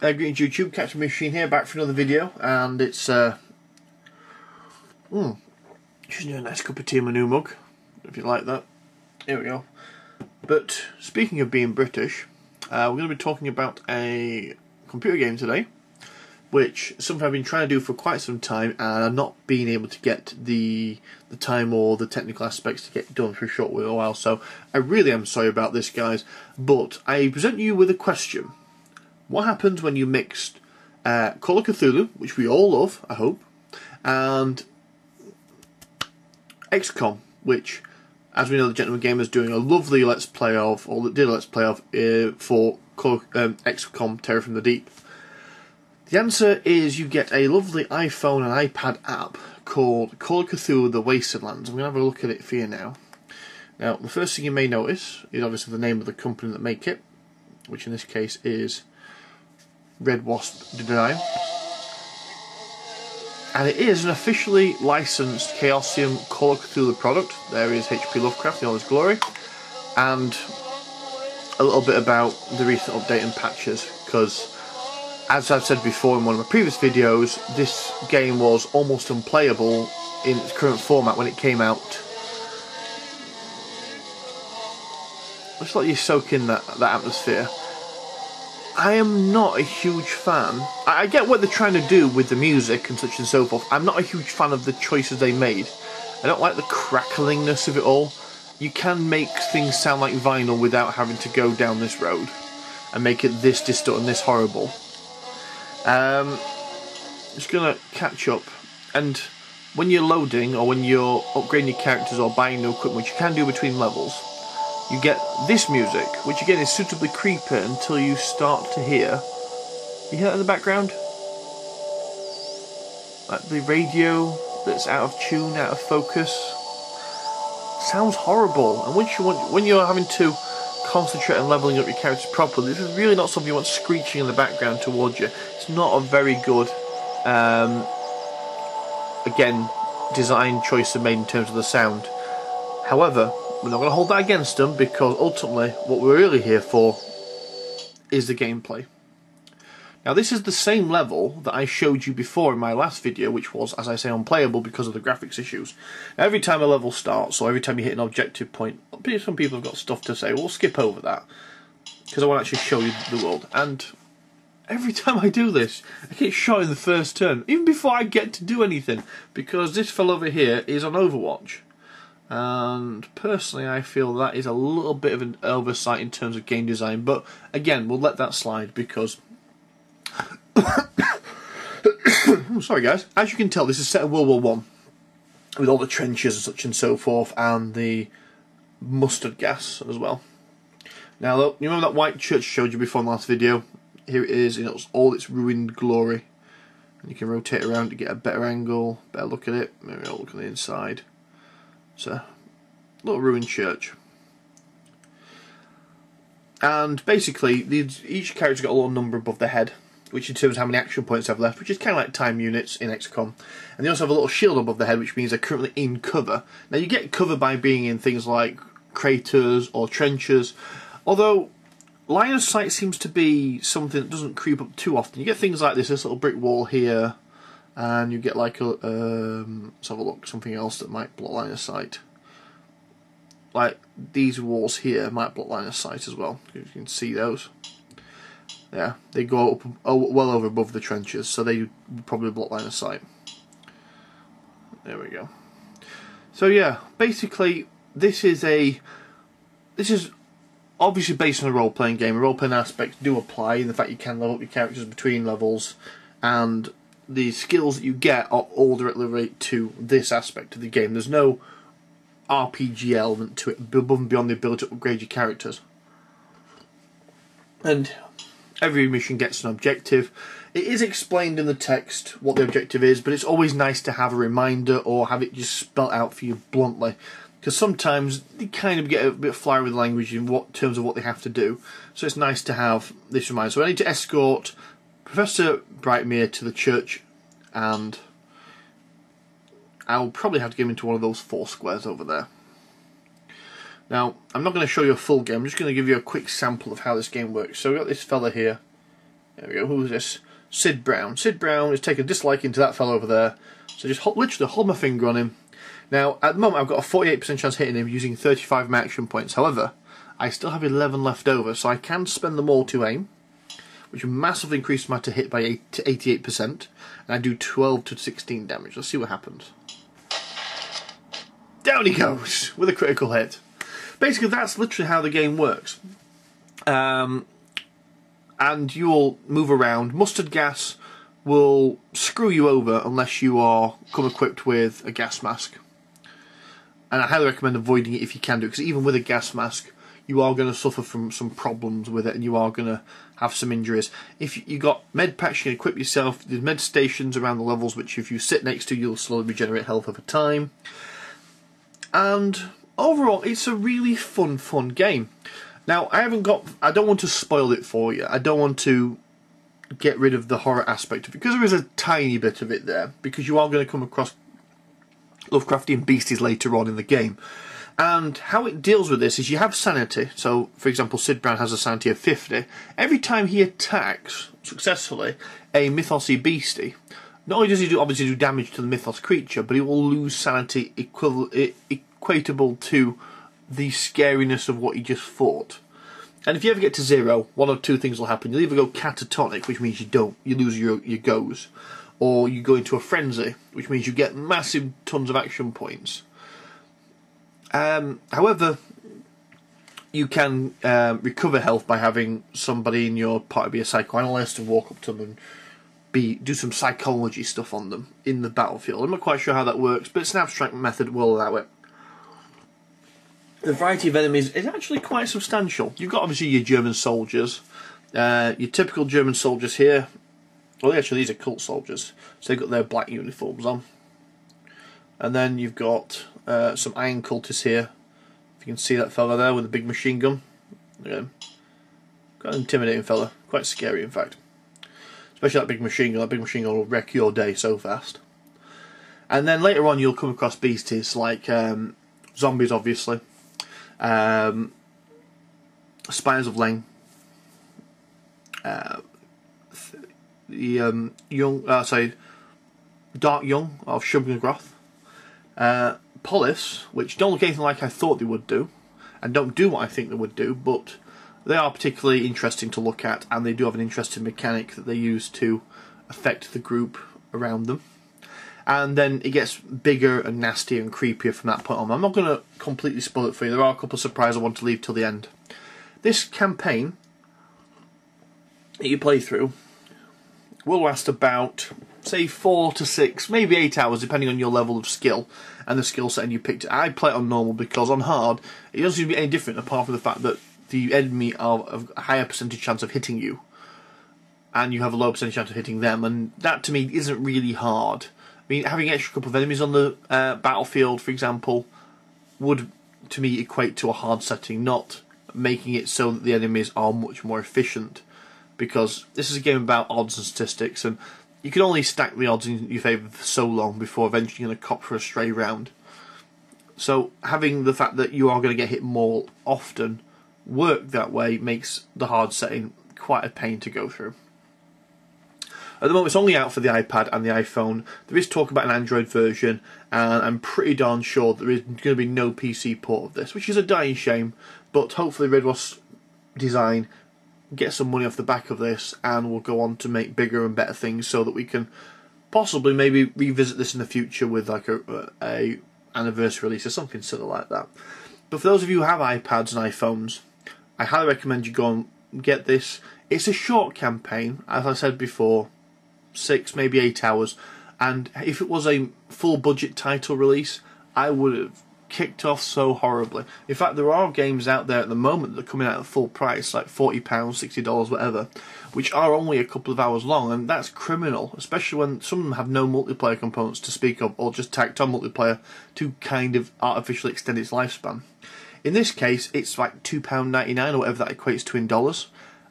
Greetings YouTube, Captain Machine here, back for another video, and it's just doing a nice cup of tea in my new mug, if you like that. Here we go. But speaking of being British, we're going to be talking about a computer game today, which is something I've been trying to do for quite some time, and I've not been able to get the time or the technical aspects to get done for a short while, so I really am sorry about this, guys. But I present you with a question. What happens when you mixed Call of Cthulhu, which we all love, I hope, and XCOM, which, as we know, the Gentleman Gamer is doing a lovely Let's Play of, or did a Let's Play of, for XCOM Terror from the Deep. The answer is you get a lovely iPhone and iPad app called Call of Cthulhu The Wastelands. I'm going to have a look at it for you now. Now, the first thing you may notice is obviously the name of the company that make it, which in this case is Red Wasp Design, and it is an officially licensed Chaosium Call of Cthulhu product. There is H.P. Lovecraft in all his glory, and a little bit about the recent update and patches, because as I've said before in one of my previous videos, this game was almost unplayable in its current format when it came out. Just let you soak in that atmosphere. I am not a huge fan. I get what they're trying to do with the music and such and so forth. I'm not a huge fan of the choices they made. I don't like the cracklingness of it all. You can make things sound like vinyl without having to go down this road and make it this distorted and this horrible. Just gonna catch up, and when you're loading or when you're upgrading your characters or buying new equipment, which you can do between levels, you get this music, which again is suitably creepy until you start to hear. You hear that in the background? Like the radio that's out of tune, out of focus. Sounds horrible. And when you're having to concentrate on leveling up your characters properly, this is really not something you want screeching in the background towards you. It's not a very good, again, design choice they made in terms of the sound. However, we're not going to hold that against them, because ultimately what we're really here for is the gameplay. Now, this is the same level that I showed you before in my last video, which was, as I say, unplayable because of the graphics issues. Now, every time a level starts, or every time you hit an objective point, some people have got stuff to say. We'll skip over that, because I want to actually show you the world. And every time I do this, I get shot in the first turn, even before I get to do anything, because this fellow over here is on Overwatch. And personally, I feel that is a little bit of an oversight in terms of game design, but again, we'll let that slide because sorry guys, as you can tell, this is set in World War I, with all the trenches and such and so forth, and the mustard gas as well. Now, look, you remember that white church I showed you before in the last video? Here it is in all its ruined glory. And you can rotate around to get a better angle, better look at it. Maybe I'll look on the inside. It's a little ruined church. And basically, each character's got a little number above their head, which determines how many action points they have left, which is kind of like time units in XCOM. And they also have a little shield above their head, which means they're currently in cover. Now, you get cover by being in things like craters or trenches, although line of sight seems to be something that doesn't creep up too often. You get things like this little brick wall here, and you get like a, let's have a look, something else that might block line of sight. Like these walls here might block line of sight as well. You can see those. Yeah, they go up well over above the trenches, so they probably block line of sight. There we go. So yeah, basically this is obviously based on a role-playing game. Role-playing aspects do apply in the fact you can level up your characters between levels, and the skills that you get are all directly related to this aspect of the game. There's no RPG element to it above and beyond the ability to upgrade your characters. And every mission gets an objective. It is explained in the text what the objective is, but it's always nice to have a reminder or have it just spelt out for you bluntly, because sometimes they kind of get a bit flowery with language in terms of what they have to do. So it's nice to have this reminder. So I need to escort Professor Brightmere to the church, and I'll probably have to get him into one of those 4 squares over there. Now, I'm not going to show you a full game, I'm just going to give you a quick sample of how this game works. So we've got this fella here, There we go. Who's this? Sid Brown. Sid Brown has taken a dislike into that fellow over there. So just literally hold my finger on him. Now, at the moment, I've got a 48% chance hitting him using 35 of my action points. However, I still have 11 left over, so I can spend them all to aim, which will massively increase my to hit by 88%, and I do 12 to 16 damage. Let's see what happens. Down he goes with a critical hit. Basically, that's literally how the game works. And you'll move around. Mustard gas will screw you over unless you are come equipped with a gas mask. And I highly recommend avoiding it if you can do it, because even with a gas mask, you are going to suffer from some problems with it, and you are going to have some injuries. If you got med packs, you can equip yourself. There's med stations around the levels, which if you sit next to, you'll slowly regenerate health over time. And overall, it's a really fun game. Now, I don't want to spoil it for you. I don't want to get rid of the horror aspect of it, because there is a tiny bit of it there, because you are going to come across Lovecraftian beasties later on in the game. And how it deals with this is you have sanity. So, for example, Sid Brown has a sanity of 50. Every time he attacks successfully a Mythos-y beastie, not only does he obviously do damage to the Mythos creature, but he will lose sanity equatable to the scariness of what he just fought. And if you ever get to 0, one of two things will happen. You'll either go catatonic, which means you lose your goes, or you go into a frenzy, which means you get massive tons of action points. However, you can recover health by having somebody in your party be a psychoanalyst and walk up to them and do some psychology stuff on them in the battlefield. I'm not quite sure how that works, but it's an abstract method, we'll allow it. The variety of enemies is actually quite substantial. You've got obviously your German soldiers, your typical German soldiers here. Well, actually, these are cult soldiers, so they've got their black uniforms on. And then you've got some iron cultists here. If you can see that fella there with a big machine gun. Yeah. Quite an intimidating fella. Quite scary, in fact. Especially that big machine gun. That big machine gun will wreck your day so fast. And then later on you'll come across beasties like zombies, obviously. Spires of Lane. Dark Young of Shub-Groth. Polis, which don't look anything like I thought they would do, and don't do what I think they would do, but they are particularly interesting to look at, and they do have an interesting mechanic that they use to affect the group around them. And then it gets bigger and nastier and creepier from that point on. I'm not going to completely spoil it for you. There are a couple of surprises I want to leave till the end. This campaign that you play through will last about, say, 4 to 6, maybe 8 hours, depending on your level of skill and the skill setting you picked. I play it on normal because on hard, it doesn't seem to be any different apart from the fact that the enemy are a higher percentage chance of hitting you, and you have a lower percentage chance of hitting them, and that to me isn't really hard. I mean, having an extra couple of enemies on the battlefield, for example, would to me equate to a hard setting, not making it so that the enemies are much more efficient, because this is a game about odds and statistics, and you can only stack the odds in your favour for so long before eventually you're going to cop for a stray round. So having the fact that you are going to get hit more often work that way makes the hard setting quite a pain to go through. At the moment it's only out for the iPad and the iPhone. There is talk about an Android version, and I'm pretty darn sure there is going to be no PC port of this, which is a dying shame, but hopefully Red Wasp Design get some money off the back of this and we'll go on to make bigger and better things so that we can possibly maybe revisit this in the future with like a anniversary release or something sort of like that. But for those of you who have iPads and iPhones, I highly recommend you go and get this. It's a short campaign, as I said before, 6, maybe 8 hours, and if it was a full budget title release, I would have kicked off so horribly. In fact, there are games out there at the moment that are coming out at full price, like £40, $60, whatever, which are only a couple of hours long, and that's criminal, especially when some of them have no multiplayer components to speak of, or just tacked on multiplayer to kind of artificially extend its lifespan. In this case, it's like £2.99 or whatever that equates to in dollars.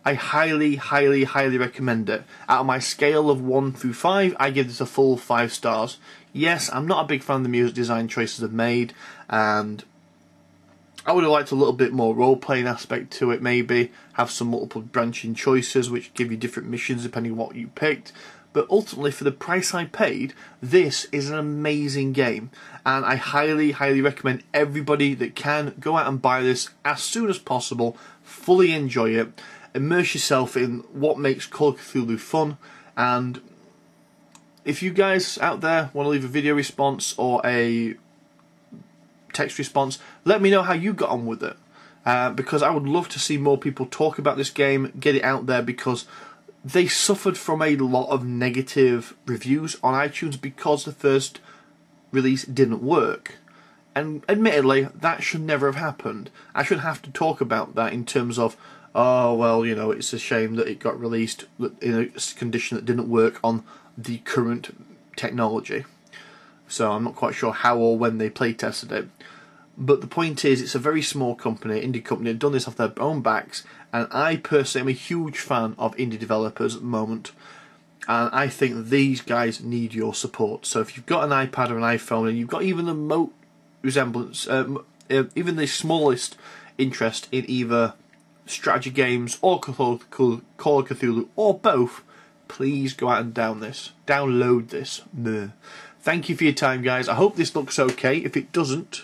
I highly, highly, highly recommend it. Out of my scale of 1 through 5, I give this a full 5 stars. Yes, I'm not a big fan of the music design choices they've made, and I would have liked a little bit more role-playing aspect to it, maybe. Have some multiple branching choices which give you different missions depending on what you picked. But ultimately, for the price I paid, this is an amazing game. And I highly, highly recommend everybody that can go out and buy this as soon as possible, fully enjoy it, immerse yourself in what makes Call of Cthulhu fun. And if you guys out there want to leave a video response or a text response, let me know how you got on with it, because I would love to see more people talk about this game, get it out there, because they suffered from a lot of negative reviews on iTunes because the first release didn't work. And admittedly, that should never have happened. I shouldn't have to talk about that in terms of, oh, well, you know, it's a shame that it got released in a condition that didn't work on the current technology. So I'm not quite sure how or when they play tested it. But the point is, it's a very small company, indie company, done this off their own backs, and I personally am a huge fan of indie developers at the moment, and I think these guys need your support. So if you've got an iPad or an iPhone, and you've got even the resemblance, even the smallest interest in either strategy games or Call of Cthulhu, or both, please go out and download this. Thank you for your time, guys. I hope this looks okay. If it doesn't,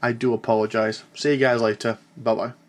I do apologise. See you guys later. Bye-bye.